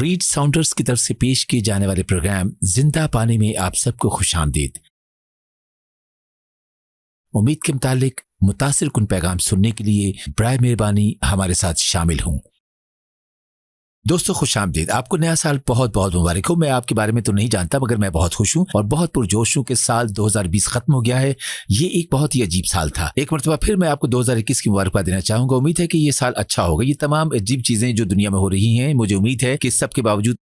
Read sounders की तरफ से पेश किए जाने वाले प्रोग्राम जिंदा पानी में आप सबको खुशामदीद। उम्मीद के मुतालिक मुतासिर कुन पैगाम सुनने के लिए बराए मेहरबानी हमारे साथ शामिल हों। दोस्तों खुशामदीद, आपको नया साल बहुत बहुत मुबारक हो। मैं आपके बारे में तो नहीं जानता मगर मैं बहुत खुश हूँ और बहुत पुरजोश हूँ कि साल 2020 खत्म हो गया है। ये एक बहुत ही अजीब साल था। एक मरतबा फिर मैं आपको 2021 की मुबारकबाद देना चाहूँगा। उम्मीद है कि ये साल अच्छा होगा। ये तमाम अजीब चीज़ें जो दुनिया में हो रही हैं, मुझे उम्मीद है कि सबके बावजूद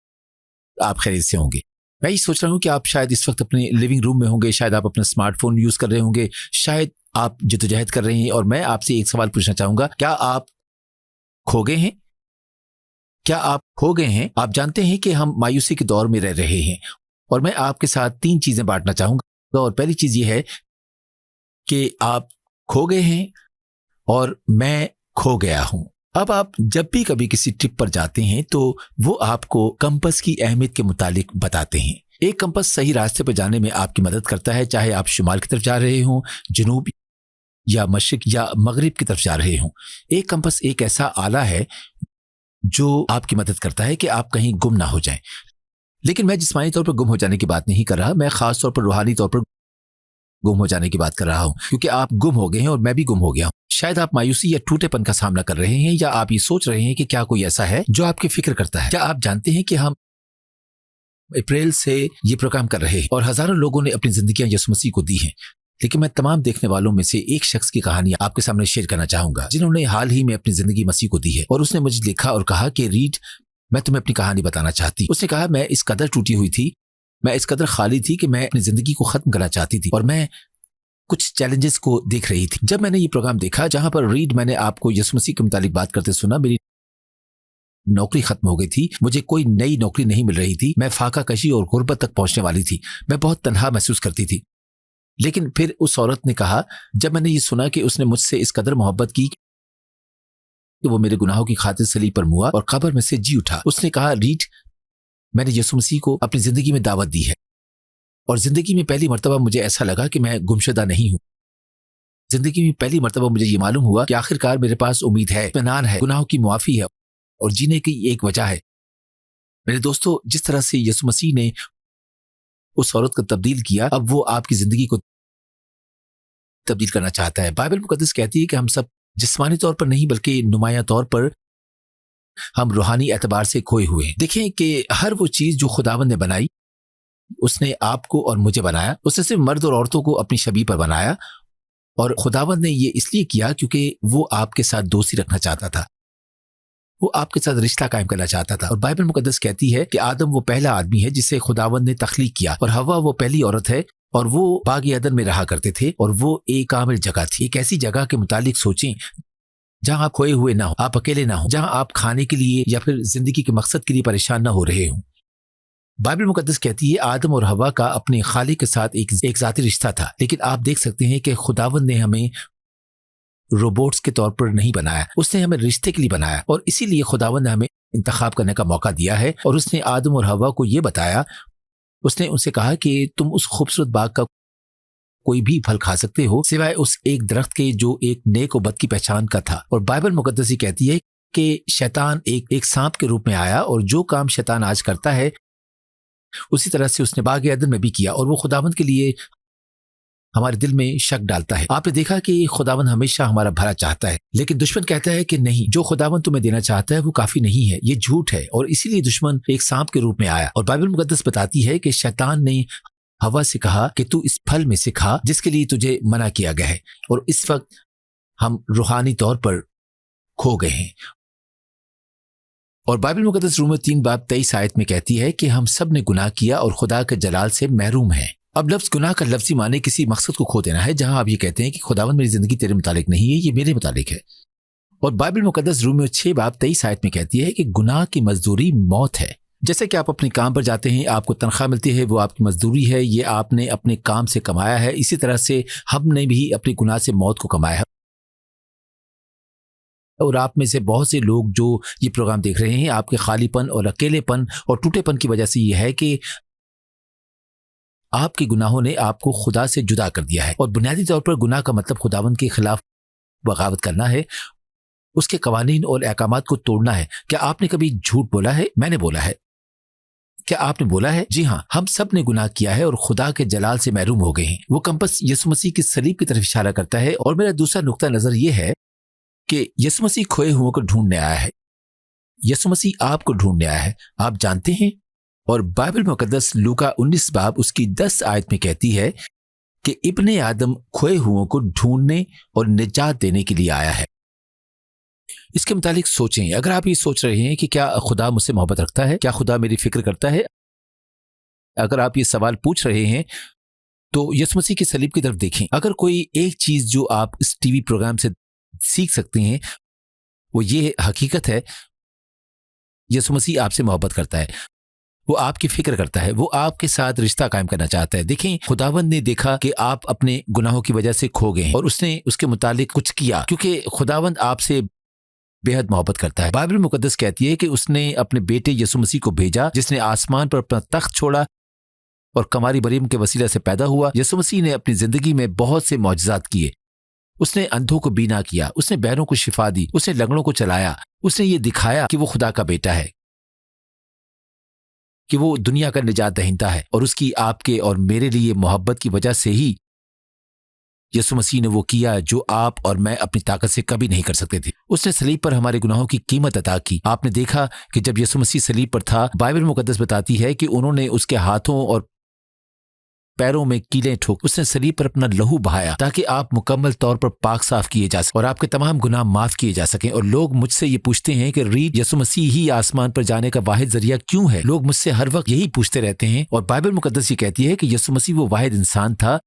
आप खैरियत से होंगे। मैं ये सोच रहा हूँ कि आप शायद इस वक्त अपने लिविंग रूम में होंगे, शायद आप अपना स्मार्टफोन यूज़ कर रहे होंगे, शायद आप जद्दोजहद कर रहे हैं। और मैं आपसे एक सवाल पूछना चाहूँगा, क्या आप खो गए हैं? क्या आप खो गए हैं? आप जानते हैं कि हम मायूसी के दौर में रह रहे हैं और मैं आपके साथ 3 चीज़ें बांटना चाहूँगा। और पहली चीज़ ये है कि आप खो गए हैं और मैं खो गया हूँ। अब आप जब भी कभी किसी ट्रिप पर जाते हैं तो वो आपको कंपास की अहमियत के मुतालिक बताते हैं। एक कंपास सही रास्ते पर जाने में आपकी मदद करता है, चाहे आप शुमाल की तरफ जा रहे हों, जनूब या मशरिक या मगरिब की तरफ जा रहे हों। एक कंपास एक ऐसा आला है जो आपकी मदद करता है कि आप कहीं गुम ना हो जाएं। लेकिन मैं जिस्मानी तौर पर गुम हो जाने की बात नहीं कर रहा, मैं खास तौर पर रूहानी तौर पर गुम हो जाने की बात कर रहा हूं, क्योंकि आप गुम हो गए हैं और मैं भी गुम हो गया हूं। शायद आप मायूसी या टूटेपन का सामना कर रहे हैं, या आप ये सोच रहे हैं कि क्या कोई ऐसा है जो आपकी फिक्र करता है। क्या आप जानते हैं कि हम अप्रैल से ये प्रोग्राम कर रहे हैं और हजारों लोगों ने अपनी जिंदगियां यीशु मसीह को दी हैं, लेकिन मैं तमाम देखने वालों में से एक शख्स की कहानी आपके सामने शेयर करना चाहूंगा, जिन्होंने हाल ही में अपनी जिंदगी मसीह को दी है। और उसने मुझे लिखा और कहा कि रीड, मैं तुम्हें अपनी कहानी बताना चाहती। उसने कहा, मैं इस कदर टूटी हुई थी, मैं इस कदर खाली थी कि मैं अपनी जिंदगी को खत्म करना चाहती थी और मैं कुछ चैलेंजेस को देख रही थी। जब मैंने ये प्रोग्राम देखा जहां पर रीड मैंने आपको यीशु मसीह के मुतालिक बात करते सुना, मेरी नौकरी खत्म हो गई थी, मुझे कोई नई नौकरी नहीं मिल रही थी, मैं फाका कशी और गुर्बत तक पहुंचने वाली थी, मैं बहुत तन्हा महसूस करती थी। लेकिन फिर उस औरत ने कहा, जब मैंने ये सुना कि उसने मुझसे इस कदर मोहब्बत की कि वो मेरे गुनाहों की खातिर सलीब पर मुआ और कब्र में से जी उठा, उसने कहा, रीड, मैंने यीशु मसीह को अपनी जिंदगी में दावत दी है और जिंदगी में पहली मर्तबा मुझे ऐसा लगा कि मैं गुमशुदा नहीं हूं। जिंदगी में पहली मर्तबा मुझे ये मालूम हुआ कि आखिरकार मेरे पास उम्मीद है, इत्मीनान है, गुनाहों की मुआफी है और जीने की एक वजह है। मेरे दोस्तों, जिस तरह से यीशु मसीह ने उस औरत को तब्दील किया, अब वो आपकी जिंदगी को तब्दील करना चाहता है। बाइबल मुकद्दस कहती है कि हम सब जिस्मानी तौर पर नहीं बल्कि नुमाया तौर पर हम रूहानी एतबार से खोए हुए हैं। देखें कि हर वो चीज जो खुदावंद ने बनाई, उसने आपको और मुझे बनाया। उसने सिर्फ मर्द और औरतों को अपनी शबीह पर बनाया और खुदावंद ने ये इसलिए किया क्योंकि वो आपके साथ दोस्ती रखना चाहता था, वो आपके साथ रिश्ता कायम करना चाहता था। और बाइबल मुकद्दस कहती है कि आदम वो पहला आदमी है जिसे खुदावंद ने तख्लीक किया और हवा वो पहली औरत है और वो बाग अदन में रहा करते थे और वो एक कामिल जगह थी। एक ऐसी जगह के मुतालिक सोचें जहां आप खोए हुए ना हो, आप अकेले ना हो, जहां आप खाने के लिए या फिर जिंदगी के मकसद के लिए परेशान ना हो रहे हो। बाइबल मुकद्दस कहती है आदम और हवा का अपने खालिक के साथ एक ज़ाती रिश्ता था। लेकिन आप देख सकते हैं कि खुदावंद ने हमें रोबोट्स के तौर पर नहीं बनाया, उसने हमें रिश्ते के लिए बनाया और इसीलिए खुदावंद ने हमें इंतखाब करने का मौका दिया है। और उसने आदम और हवा को ये बताया, उसने उनसे कहा कि तुम उस खूबसूरत बाग का कोई भी फल खा सकते हो सिवाय उस एक दरख्त के जो एक नेक और बद की पहचान का था। और बाइबल मुकद्दस ही कहती है कि शैतान एक सांप के रूप में आया और जो काम शैतान आज करता है उसी तरह से उसने बाग अदन में भी किया और वो खुदावंद के लिए हमारे दिल में शक डालता है। आपने देखा कि खुदावंद हमेशा हमारा भला चाहता है, लेकिन दुश्मन कहता है कि नहीं, जो खुदावंद तुम्हें देना चाहता है वो काफी नहीं है, ये झूठ है। और इसीलिए दुश्मन एक सांप के रूप में आया। और बाइबल मुकद्दस बताती है कि शैतान ने हवा से कहा कि तू इस फल में से खा जिसके लिए तुझे मना किया गया है। और इस वक्त हम रूहानी तौर पर खो गए हैं। और बाइबल मुकद्दस रोमियो 3:23 में कहती है कि हम सब ने गुनाह किया और खुदा के जलाल से महरूम हैं। अब लफ्ज गुनाह का लफ्जी माने किसी मकसद को खो देना है, जहां आप ये कहते हैं कि खुदावंद मेरी जिंदगी तेरे मुतालिक नहीं है, ये मेरे मुतालिक है। और बाइबल मुकद्दस रोमियो 6:23 में कहती है कि गुनाह की मजदूरी मौत है। जैसे कि आप अपने काम पर जाते हैं, आपको तनख्वाह मिलती है, वो आपकी मजदूरी है, ये आपने अपने काम से कमाया है। इसी तरह से हमने भी अपने गुनाह से मौत को कमाया है। और आप में से बहुत से लोग जो ये प्रोग्राम देख रहे हैं, आपके खालीपन और अकेलेपन और टूटेपन की वजह से ये है कि आपके गुनाहों ने आपको खुदा से जुदा कर दिया है। और बुनियादी तौर पर गुनाह का मतलब खुदावंद के खिलाफ बगावत करना है, उसके कवानीन और अहकामात को तोड़ना है। क्या आपने कभी झूठ बोला है? मैंने बोला है। क्या आपने बोला है? जी हाँ, हम सब ने गुनाह किया है और खुदा के जलाल से महरूम हो गए हैं। वो कंपस यीशु मसीह की सलीब की तरफ इशारा करता है। और मेरा दूसरा नुक्ता नजर ये है कि यीशु मसीह खोए हुओं को ढूंढने आया है। यीशु मसीह आपको ढूंढने आया है, आप जानते हैं। और बाइबल मुकद्दस लूका 19 बाब उसकी 10 आयत में कहती है कि इब्ने आदम खोए हुओं को ढूंढने और निजात देने के लिए आया है। इसके मुतालिक सोचें। अगर आप ये सोच रहे हैं कि क्या खुदा मुझसे मोहब्बत रखता है, क्या खुदा मेरी फिक्र करता है, अगर आप ये सवाल पूछ रहे हैं तो यीशु मसीह की सलीब की तरफ देखें। अगर कोई एक चीज जो आप इस टीवी प्रोग्राम से सीख सकते हैं वो ये हकीकत है, यीशु मसीह आपसे मोहब्बत करता है, वो आपकी फिक्र करता है, वो आपके साथ रिश्ता कायम करना चाहता है। देखें, खुदावंद ने देखा कि आप अपने गुनाहों की वजह से खो गए हैं और उसने उसके मुतालिक कुछ किया, क्योंकि खुदावंद आपसे बेहद मोहब्बत करता है। बाइबल मुकद्दस कहती है कि उसने अपने बेटे यीशु मसीह को भेजा, जिसने आसमान पर अपना तख्त छोड़ा और कमारी मरियम के वसीला से पैदा हुआ। यीशु मसीह ने अपनी जिंदगी में बहुत से मौजज़ात किए। उसने अंधों को बीना किया, उसने बहरों को शिफा दी, उसने लंगड़ों को चलाया, उसने ये दिखाया कि वो खुदा का बेटा है, कि वो दुनिया का निजात दहिंदा है। और उसकी आपके और मेरे लिए मोहब्बत की वजह से ही यीशु मसीह ने वो किया जो आप और मैं अपनी ताकत से कभी नहीं कर सकते थे। उसने सलीब पर हमारे गुनाहों की कीमत अता की। आपने देखा कि जब यीशु मसीह सलीब पर था, बाइबल मुकद्दस बताती है कि उन्होंने उसके हाथों और पैरों में कीलें ठोक, उसने सलीब पर अपना लहू बहाया ताकि आप मुकम्मल तौर पर पाक साफ किए जा सकें और आपके तमाम गुनाह माफ किए जा सकें। और लोग मुझसे ये पूछते हैं कि रीड, यीशु मसीह ही आसमान पर जाने का वाहिद जरिया क्यों है? लोग मुझसे हर वक्त यही पूछते रहते हैं। और बाइबल मुकद्दस ये कहती है कि यीशु मसीह वो वाहिद इंसान था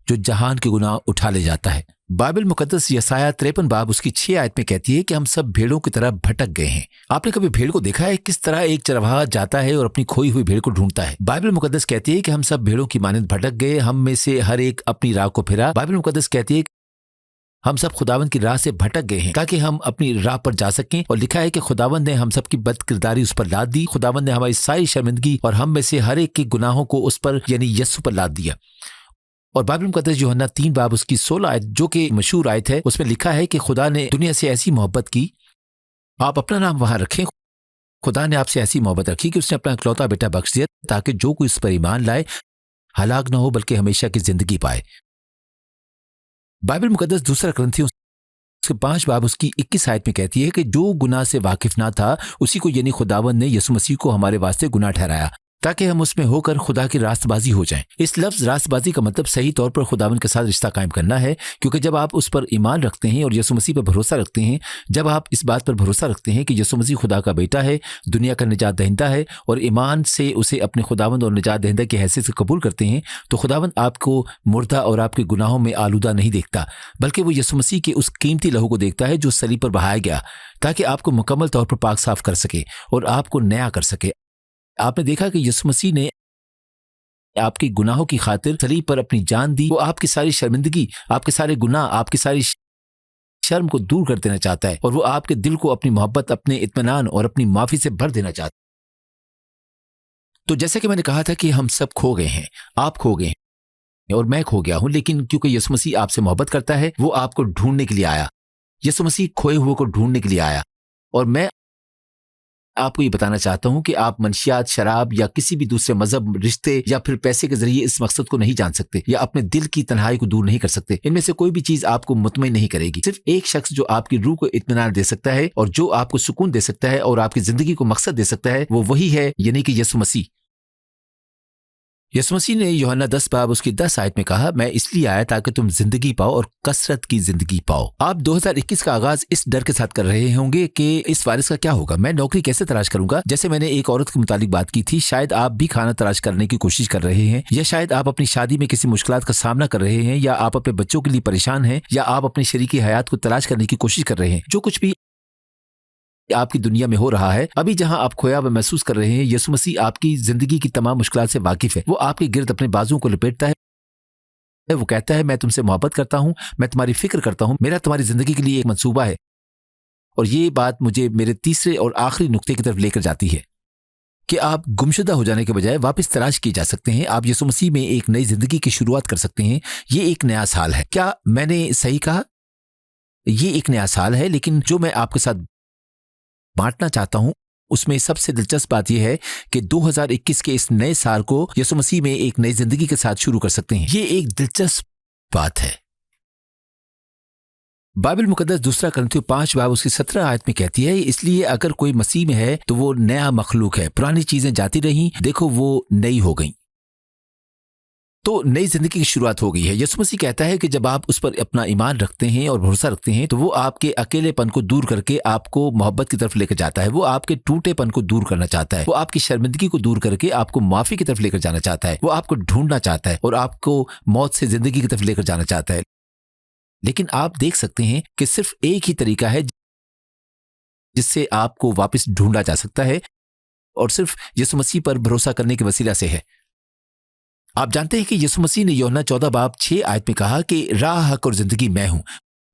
जो जहान के गुनाह उठा ले जाता है। बाइबल मुकद्दस यसाया 53 बाब उसकी 6 आयत में कहती है कि हम सब भेड़ों की तरह भटक गए हैं। आपने कभी भेड़ को देखा है किस तरह एक चरवाहा जाता है और अपनी खोई हुई भेड़ को ढूंढता है? बाइबल मुकद्दस कहती है कि हम सब भेड़ों की मानंद भटक गए, हम में से हर एक अपनी राह को फिरा। बाइबल मुकद्दस कहती है हम सब खुदावंद की राह से भटक गए हैं ताकि हम अपनी राह पर जा सकें। और लिखा है कि खुदावंद ने हम सब की बदकिरदारी उस पर लाद दी, खुदावंद ने हमारी सारी शर्मिंदगी और हम में से हर एक के गुनाहों को उस पर यानी यीशु पर लाद दिया। और बाइबल मुकद्दस यूहन्ना 3 बाब उसकी 16 आयत, जो कि मशहूर आयत है, उसमें लिखा है कि खुदा ने दुनिया से ऐसी मोहब्बत की, आप अपना नाम वहां रखें, खुदा ने आपसे ऐसी मोहब्बत रखी कि उसने अपना इकलौता बेटा बख्श दिया ताकि जो कोई इस पर ईमान लाए हलाक न हो बल्कि हमेशा की जिंदगी पाए। बाइबल मुकद्दस दूसरा ग्रंथियों 5 बाब उसकी 21 आयत में कहती है कि जो गुनाह से वाकिफ ना था उसी को यानी खुदावंद ने यीशु मसीह को हमारे वास्ते गुनाह ठहराया ताकि हम उसमें होकर खुदा की रास्तबाजी हो जाएं। इस लफ्ज रास्तबाजी का मतलब सही तौर पर खुदावंद के साथ रिश्ता कायम करना है, क्योंकि जब आप उस पर ईमान रखते हैं और यीशु मसीह पर भरोसा रखते हैं, जब आप इस बात पर भरोसा रखते हैं कि यीशु मसीह खुदा का बेटा है, दुनिया का निजात दहिंदा है, और ईमान से उसे अपने खुदावंद और निजात दहिंदा की हैसियत से कबूल करते हैं, तो खुदावंद आपको मुर्दा और आपके गुनाहों में आलूदा नहीं देखता, बल्कि वो यीशु मसीह के उस कीमती लहू को देखता है जो सलीब पर बहाया गया ताकि आपको मुकम्मल तौर पर पाक साफ कर सके और आपको नया कर सके। आपने देखा कि यीशु मसीह ने आपके गुनाहों की खातिर सलीब पर अपनी जान दी। वो आपकी सारी शर्मिंदगी, आपके सारे गुनाह, आपकी सारी शर्म को दूर कर देना चाहता है और वो आपके दिल को अपनी मोहब्बत, अपने इत्मीनान और अपनी माफी से भर देना चाहता है। तो जैसे कि मैंने कहा था कि हम सब खो गए हैं, आप खो गए हैं और मैं खो गया हूं, लेकिन क्योंकि यीशु मसीह आपसे मोहब्बत करता है, वो आपको ढूंढने के लिए आया। यीशु मसीह खोए हुए को ढूंढने के लिए आया। और मैं आपको ये बताना चाहता हूं कि आप मंशियात, शराब या किसी भी दूसरे मजहब, रिश्ते या फिर पैसे के जरिए इस मकसद को नहीं जान सकते या अपने दिल की तन्हाई को दूर नहीं कर सकते। इनमें से कोई भी चीज आपको मुतमईन नहीं करेगी। सिर्फ एक शख्स जो आपकी रूह को इत्मीनान दे सकता है और जो आपको सुकून दे सकता है और आपकी जिंदगी को मकसद दे सकता है, वो वही है, यानी कि यीशु मसीह। यीशु मसीह ने यूहन्ना 10 बाब उसकी 10 आयत में कहा, मैं इसलिए आया ताकि तुम जिंदगी पाओ और कसरत की जिंदगी पाओ। आप 2021 का आगाज इस डर के साथ कर रहे होंगे कि इस वायरस का क्या होगा, मैं नौकरी कैसे तलाश करूंगा। जैसे मैंने एक औरत के मुतालिक बात की थी, शायद आप भी खाना तलाश करने की कोशिश कर रहे हैं, या शायद आप अपनी शादी में किसी मुश्किलात का सामना कर रहे हैं, या आप अपने बच्चों के लिए परेशान हैं, या आप अपनी शरीकी हयात को तलाश करने की कोशिश कर रहे हैं। जो कुछ भी आपकी दुनिया में हो रहा है, अभी जहां आप खोया हुआ महसूस कर रहे हैं, यीशु मसीह आपकी जिंदगी की तमाम मुश्किलात से वाकिफ है। वो आपके गिर्द अपने बाजुओं को लपेटता है। वो कहता है, मैं तुमसे मोहब्बत करता हूं, मैं तुम्हारी फिक्र करता हूं, मेरा तुम्हारी जिंदगी के लिए एक मंसूबा है। और ये बात मुझे मेरे तीसरे और आखिरी नुक्ते की तरफ लेकर जाती है कि आप गुमशुदा हो जाने के बजाय वापस तलाश किए जा सकते हैं। आप यीशु मसीह में एक नई जिंदगी की शुरुआत कर सकते हैं। ये एक नया साल है। क्या मैंने सही कहा? ये एक नया साल है, लेकिन जो मैं आपके साथ बांटना चाहता हूं उसमें सबसे दिलचस्प बात यह है कि 2021 के इस नए साल को यीशु मसीह में एक नई जिंदगी के साथ शुरू कर सकते हैं। ये एक दिलचस्प बात है। बाइबल मुकद्दस दूसरा करंथियों 5 बाब उसकी 17 आयत में कहती है, इसलिए अगर कोई मसीह में है तो वो नया मखलूक है, पुरानी चीजें जाती रहीं, देखो वो नई हो गई। तो नई जिंदगी की शुरुआत हो गई है। यीशु मसीह कहता है कि जब आप उस पर अपना ईमान रखते हैं और भरोसा रखते हैं तो वो आपके अकेलेपन को दूर करके आपको मोहब्बत की तरफ लेकर जाता है। वो आपके टूटेपन को दूर करना चाहता है। वो आपकी शर्मिंदगी को दूर करके आपको माफी की तरफ लेकर जाना चाहता है। वो आपको ढूंढना चाहता है और आपको मौत से जिंदगी की तरफ लेकर जाना चाहता है। लेकिन आप देख सकते हैं कि सिर्फ एक ही तरीका है जिससे आपको वापस ढूंढा जा सकता है, और सिर्फ यीशु मसीह पर भरोसा करने के वसीला से है। आप जानते हैं कि यीशु मसीह ने यूहन्ना 14 बाब 6 आयत में कहा कि राह, हक और जिंदगी मैं हूं,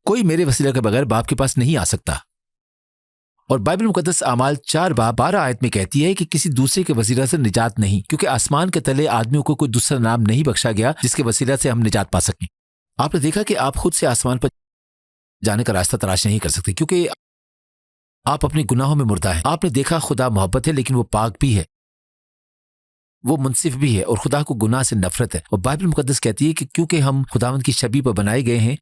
कोई मेरे वसीला के बगैर बाप के पास नहीं आ सकता। और बाइबल मुकद्दस आमाल 4 बाब 12 आयत में कहती है कि किसी दूसरे के वसीला से निजात नहीं, क्योंकि आसमान के तले आदमियों को कोई दूसरा नाम नहीं बख्शा गया जिसके वसीला से हम निजात पा सकें। आपने देखा कि आप खुद से आसमान पर जाने का रास्ता तलाश नहीं कर सकते, क्योंकि आप अपने गुनाहों में मुर्दा हैं। आपने देखा खुदा मोहब्बत है, लेकिन वो पाक भी है, वो मुनसिफ भी है, और खुदा को गुनाह से नफरत है। और बाइबल मुकद्दस कहती है कि क्योंकि हम खुदावंद की शबीह पर बनाए गए हैं,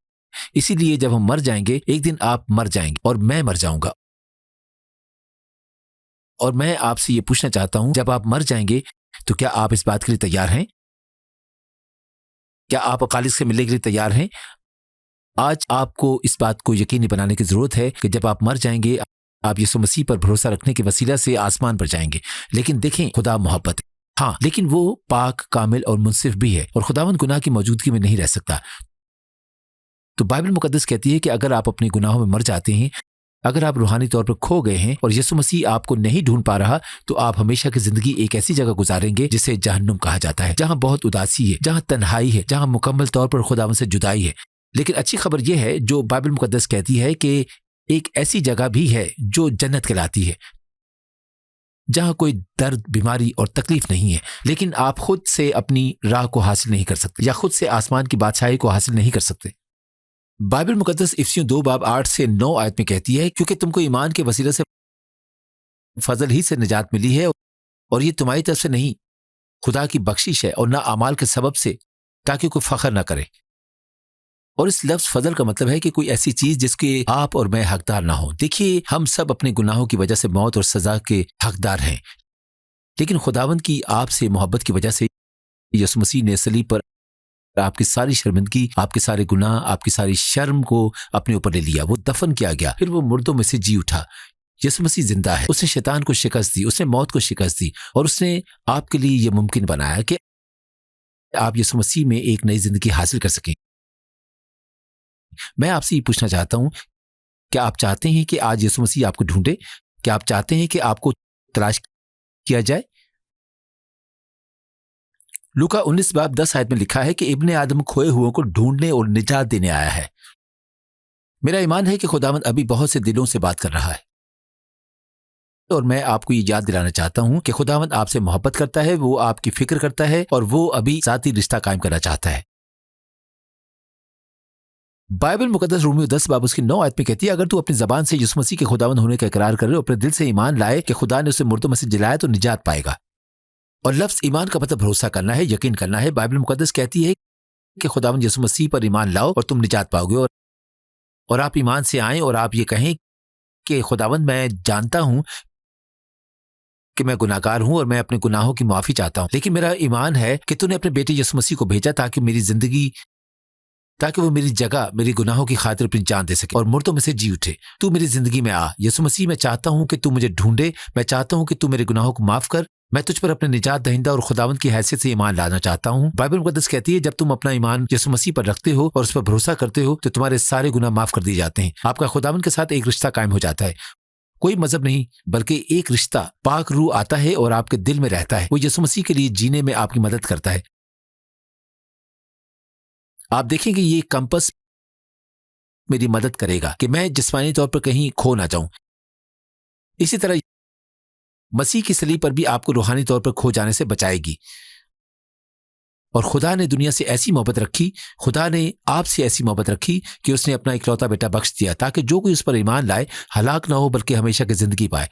इसीलिए जब हम मर जाएंगे, एक दिन आप मर जाएंगे और मैं मर जाऊंगा। और मैं आपसे ये पूछना चाहता हूं, जब आप मर जाएंगे तो क्या आप इस बात के लिए तैयार हैं? क्या आप अकालिस से मिलने के लिए तैयार हैं? आज आपको इस बात को यकीनी बनाने की जरूरत है कि जब आप मर जाएंगे, आप यीशु मसीह पर भरोसा रखने के वसीला से आसमान पर जाएंगे। लेकिन देखें, खुदा मोहब्बत है, हाँ, लेकिन वो पाक, कामिल और मुनसिफ भी है, और खुदावंद गुनाह की मौजूदगी में नहीं रह सकता। तो बाइबल मुकद्दस कहती है कि अगर आप अपने गुनाहों में मर जाते हैं, अगर आप रूहानी तौर पर खो गए हैं और यीशु मसीह आपको नहीं ढूंढ पा रहा, तो आप हमेशा की जिंदगी एक ऐसी जगह गुजारेंगे जिसे जहन्नुम कहा जाता है, जहां बहुत उदासी है, जहां तन्हाई है, जहां मुकम्मल तौर पर खुदावंद से जुदाई है। लेकिन अच्छी खबर यह है जो बाइबल मुकद्दस कहती है कि एक ऐसी जगह भी है जो जन्नत कहलाती है, जहां कोई दर्द, बीमारी और तकलीफ नहीं है। लेकिन आप खुद से अपनी राह को हासिल नहीं कर सकते, या खुद से आसमान की बादशाही को हासिल नहीं कर सकते। बाइबल मुकद्दस इफिसियों 2 बाब 8 से 9 आयत में कहती है, क्योंकि तुमको ईमान के वसीले से फजल ही से निजात मिली है, और ये तुम्हारी तरफ से नहीं, खुदा की बख्शिश है, और ना अमाल के सबब से, ताकि कोई फख्र ना करे। और इस लफ्ज फजल का मतलब है कि कोई ऐसी चीज जिसके आप और मैं हकदार ना हो। देखिए, हम सब अपने गुनाहों की वजह से मौत और सजा के हकदार हैं, लेकिन खुदावंद की आपसे मोहब्बत की वजह से यीशु मसीह ने सलीब पर आपकी सारी शर्मिंदगी, आपके सारे गुनाह, आपकी सारी शर्म को अपने ऊपर ले लिया। वो दफन किया गया, फिर वो मुर्दों में से जी उठा। यीशु मसीह जिंदा है। उसने शैतान को शिकस्त दी, उसने मौत को शिकस्त दी, और उसने आपके लिए यह मुमकिन बनाया कि आप यीशु मसीह में एक नई जिंदगी हासिल कर सकें। मैं आपसे ये पूछना चाहता हूं, क्या आप चाहते हैं कि आज यीशु मसीह आपको ढूंढे? क्या आप चाहते हैं कि आपको तलाश किया जाए? लूका 19 बाब 10 आयत में लिखा है कि इब्ने आदम खोए हुओं को ढूंढने और निजात देने आया है। मेरा ईमान है कि खुदावंद अभी बहुत से दिलों से बात कर रहा है, और मैं आपको ये याद दिलाना चाहता हूं कि खुदावंद आपसे मोहब्बत करता है, वो आपकी फिक्र करता है, और वो अभी साथी रिश्ता कायम करना चाहता है। बाइबल मुकद्दस रोमियो 10 बाब उसकी 9 आयत में कहती है, अगर तू अपनी जबान से यीशु मसीह के खुदावंद होने का इकरार करे और अपने दिल से ईमान लाए कि खुदा ने उसे मुर्दों में से जिलाया, तो निजात पाएगा। और लफ्ज ईमान का मतलब भरोसा करना है, यकीन करना है। बाइबल मुकद्दस कहती है कि खुदावंद यीशु मसीह पर ईमान लाओ और तुम निजात पाओगे। और आप ईमान से आएं और आप ये कहें कि खुदावंद, मैं जानता हूं कि मैं गुनाहगार हूं और मैं अपने गुनाहों की माफी चाहता हूं, लेकिन मेरा ईमान है कि तूने अपने बेटे यीशु मसीह को भेजा ताकि वो मेरी जगह, मेरी गुनाहों की खातिर अपनी जान दे सके और मुर्दों में से जी उठे। तू मेरी जिंदगी में आ यीशु मसीह। मैं चाहता हूं कि तू मुझे ढूंढे, मैं चाहता हूं कि तू मेरे गुनाहों को माफ कर। मैं तुझ पर अपने निजात दहिंदा और खुदावंद की हैसियत से ईमान लाना चाहता हूं। बाइबल मुकद्दस कहती है, जब तुम अपना ईमान यीशु मसीह पर रखते हो और उस पर भरोसा करते हो, तो तुम्हारे सारे गुनाह माफ कर दिए जाते हैं। आपका खुदावंद के साथ एक रिश्ता कायम हो जाता है। कोई मजहब नहीं, बल्कि एक रिश्ता। पाक रूह आता है और आपके दिल में रहता है। वो यीशु मसीह के लिए जीने में आपकी मदद करता है। आप देखेंगे ये कंपस मेरी मदद करेगा कि मैं जिस्मानी तौर पर कहीं खो ना जाऊं। इसी तरह मसीह की सलीब पर भी आपको रूहानी तौर पर खो जाने से बचाएगी। और खुदा ने दुनिया से ऐसी मोहब्बत रखी, खुदा ने आपसे ऐसी मोहब्बत रखी कि उसने अपना इकलौता बेटा बख्श दिया, ताकि जो कोई उस पर ईमान लाए हलाक ना हो, बल्कि हमेशा की जिंदगी पाए।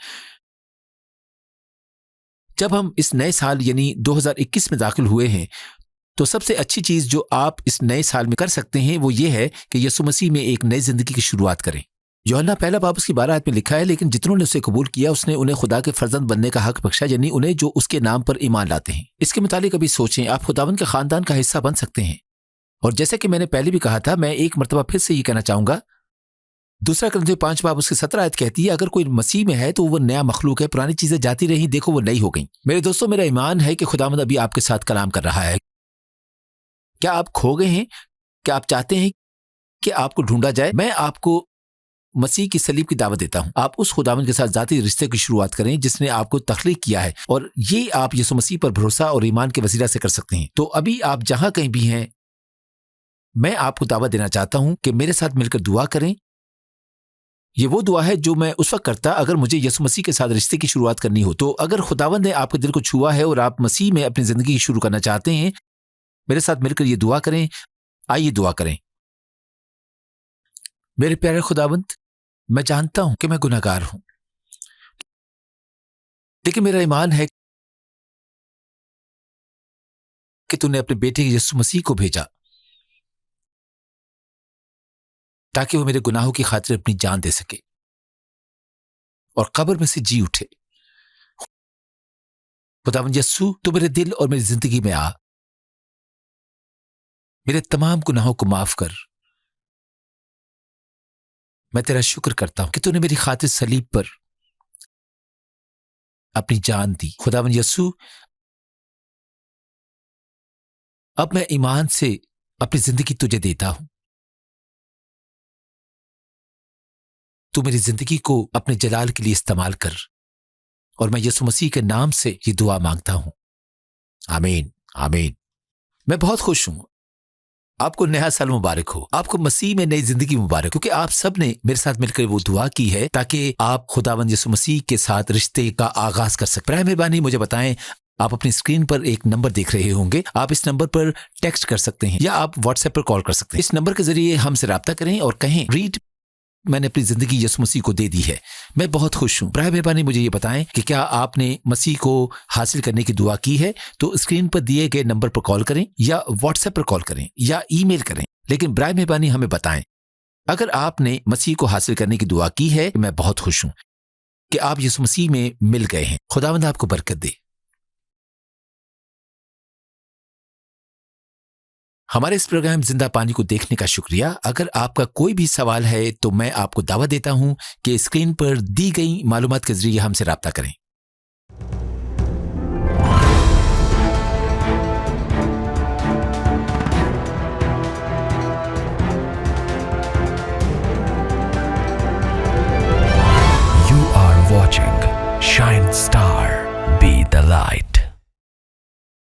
جب ہم اس نئے سال یعنی 2021 میں داخل ہوئے ہیں تو سب سے اچھی چیز جو آپ اس نئے سال میں کر سکتے ہیں وہ یہ ہے کہ یسوع مسیح میں ایک نئی زندگی کی شروعات کریں۔ یوحنا پہلا باب اس کی 12 آیت میں لکھا ہے، لیکن جتنوں نے اسے قبول کیا اس نے انہیں خدا کے فرزند بننے کا حق بخشا، یعنی انہیں جو اس کے نام پر ایمان لاتے ہیں۔ اس کے متعلق ابھی سوچیں، آپ خداوند کے خاندان کا حصہ بن سکتے ہیں۔ اور جیسے کہ میں نے پہلے بھی کہا تھا، میں ایک مرتبہ پھر سے یہ کہنا چاہوں گا، دوسرا کرنتھیوں 5 باب اس کی 17 آیت کہتی ہے، اگر کوئی مسیح میں ہے تو وہ نیا مخلوق ہے، پرانی چیزیں جاتی رہیں، دیکھو وہ نئی ہو گئیں۔ میرے دوستو، میرا ایمان ہے کہ خداوند ابھی آپ کے ساتھ کلام کر رہا ہے۔ کیا آپ کھو گئے ہیں؟ کیا آپ چاہتے ہیں کہ آپ کو ڈھونڈا جائے؟ میں آپ کو مسیح کی صلیب کی دعوت دیتا ہوں۔ آپ اس خداوند کے ساتھ ذاتی رشتے کی شروعات کریں جس نے آپ کو تخلیق کیا ہے، اور یہ آپ یسوع مسیح پر بھروسہ اور ایمان کے وسیلہ سے کر سکتے ہیں۔ تو ابھی آپ جہاں کہیں بھی ہیں، میں آپ کو دعوت دینا چاہتا ہوں کہ میرے ساتھ مل کر دعا کریں۔ یہ وہ دعا ہے جو میں اس وقت کرتا اگر مجھے یسوع مسیح کے ساتھ رشتے کی شروعات کرنی ہو۔ تو اگر خداوند نے آپ کے دل کو چھوا ہے اور آپ مسیح میں اپنی زندگی شروع کرنا چاہتے ہیں، میرے ساتھ مل کر یہ دعا کریں۔ آئیے دعا کریں۔ میرے پیارے خداوند، میں جانتا ہوں کہ میں گناہگار ہوں، لیکن میرا ایمان ہے کہ تو نے اپنے بیٹے یسوع مسیح کو بھیجا تاکہ وہ میرے گناہوں کی خاطر اپنی جان دے سکے اور قبر میں سے جی اٹھے۔ خداوند یسوع، تو میرے دل اور میری زندگی میں آ، میرے تمام گناہوں کو معاف کر۔ میں تیرا شکر کرتا ہوں کہ تو نے میری خاطر صلیب پر اپنی جان دی۔ خداوند یسوع، اب میں ایمان سے اپنی زندگی تجھے دیتا ہوں۔ تو میری زندگی کو اپنے جلال کے لیے استعمال کر، اور میں یسوع مسیح کے نام سے یہ دعا مانگتا ہوں، آمین آمین۔ میں بہت خوش ہوں۔ آپ کو نیا سال مبارک ہو، آپ کو مسیح میں نئی زندگی مبارک، کیونکہ آپ سب نے میرے ساتھ مل کر وہ دعا کی ہے تاکہ آپ خداوند یسوع مسیح کے ساتھ رشتے کا آغاز کر سکیں۔ برائے مہربانی مجھے بتائیں، آپ اپنی اسکرین پر ایک نمبر دیکھ رہے ہوں گے، آپ اس نمبر پر ٹیکسٹ کر سکتے ہیں یا آپ واٹس ایپ پر کال کر سکتے ہیں۔ اس نمبر کے ذریعے ہم سے رابطہ کریں اور کہیں، ریڈ، میں نے اپنی زندگی یسوع مسیح کو دے دی ہے، میں بہت خوش ہوں۔ برائے مہربانی مجھے یہ بتائیں کہ کیا آپ نے مسیح کو حاصل کرنے کی دعا کی ہے؟ تو اسکرین پر دیے گئے نمبر پر کال کریں یا واٹس ایپ پر کال کریں یا ای میل کریں، لیکن برائے مہربانی ہمیں بتائیں اگر آپ نے مسیح کو حاصل کرنے کی دعا کی ہے۔ میں بہت خوش ہوں کہ آپ یسوع مسیح میں مل گئے ہیں۔ خداوند آپ کو برکت دے۔ ہمارے اس پروگرام زندہ پانی کو دیکھنے کا شکریہ۔ اگر آپ کا کوئی بھی سوال ہے تو میں آپ کو دعوت دیتا ہوں کہ اسکرین پر دی گئی معلومات کے ذریعے ہم سے رابطہ کریں۔